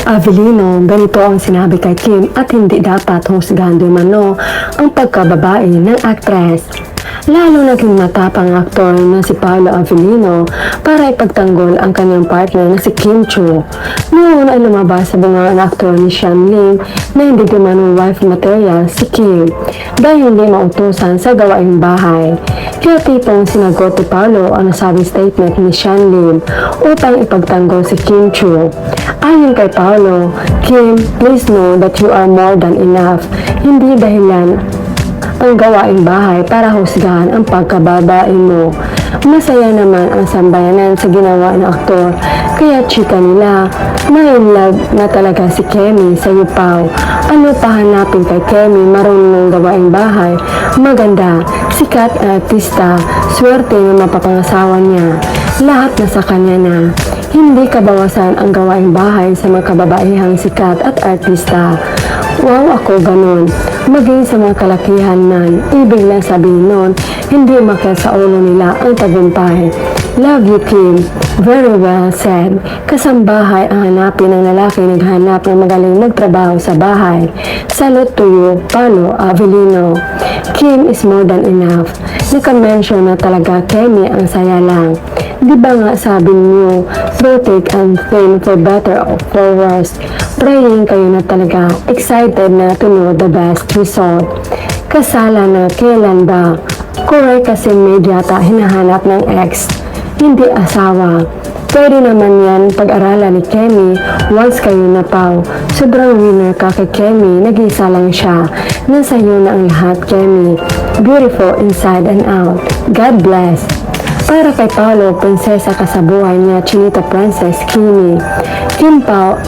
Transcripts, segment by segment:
Avelino, ganito ang sinabi kay Kim at hindi dapat husgahan di umano ang pagkababae ng aktres. Lalo naging matapang aktor na si Paolo Avelino para ipagtanggol ang kanyang partner na si Kim Chiu. Noon ay lumabas sa bungaan aktor ni Sean Lim na hindi gumanong wife material si Kim dahil hindi mautusan sa gawaing bahay. Kaya tipong sinagot ni Paolo ang nasabing statement ni Sean Lim upang ipagtanggol si Kim Chiu. Ayon kay Paolo, Kim, please know that you are more than enough. Hindi dahilan ang gawaing bahay para husgahan ang pagkababae mo. Masaya naman ang sambayanan sa ginawa ng aktor, kaya chika nila, may love na talaga si Kemi sa Yupaw. Ano pa hanapin kay Kemi, marunong ng gawaing bahay, maganda, sikat artista, swerte na mapapangasawa niya. Lahat na sa kanya na. Hindi kabawasan ang gawaing bahay sa mga kababaihang sikat at artista. Wow, ako ganun. Maging sa mga kalakihan man, ibig lang sabihin nun, hindi umakyat sa ulo nila ang tagumpay. Love you, Kim. Very well said. Kasambahay ang hanapin ng lalaki naghanap ng magaling magtrabaho sa bahay. Salute to you, Paolo Avelino. Kim is more than enough. Naka-mention na talaga Kemi ang saya lang. Di ba nga sabi niyo, through thick and thin, for better or for worse, praying kayo na talaga, excited na to know the best result. Kasala na kailan ba? Correct kasi maid yata hinahanap ng ex, hindi asawa. Pwede naman yan pag-aralan ni Kemi once kayo na pao. Sobrang winner ka kay Kemi, nag-isa lang siya. Nasa iyo na ang lahat, Kemi. Beautiful inside and out. God bless. Para kay Paolo, prinsesa ka sa buhay niya, Chinita Princess Kimi. Kim Pao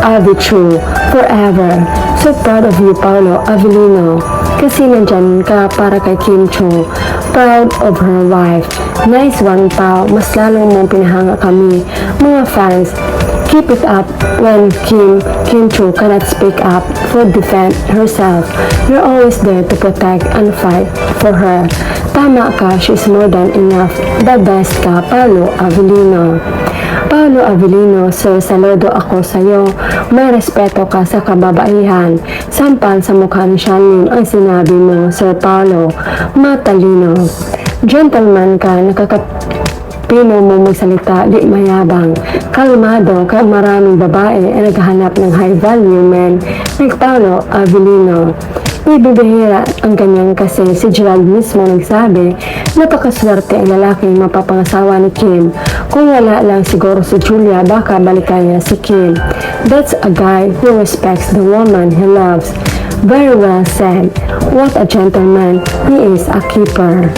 Avichu, forever. So proud of you, Paolo Avelino. Kasi nandyan ka para kay Kim Chiu. Proud of her wife. Nice one, Pao. Mas lalong mong pinahanga kami, mga fans. Keep it up when Kim Chiu cannot speak up for defend herself. You're always there to protect and fight for her. Tama ka, she's more than enough. The best ka, Paolo Avelino. Paolo Avelino, sir, saludo ako sa iyo. May respeto ka sa kababaihan. Sampal sa mukha ni Sean Lim ang sinabi mo, Sir Paolo. Matalino. Gentleman ka, nakakapino mo magsalita, di mayabang. Kalmado, kaya maraming babae ay naghahanap ng high value men like Paolo Avelino. Ibibihira ang ganyan kasi si Gerald mismo nagsabi, napakaswerte ang lalaking mapapangasawa ni Kim. Kung wala lang siguro si Julia, baka balikan niya si Kim. That's a guy who respects the woman he loves. Very well said. What a gentleman. He is a keeper.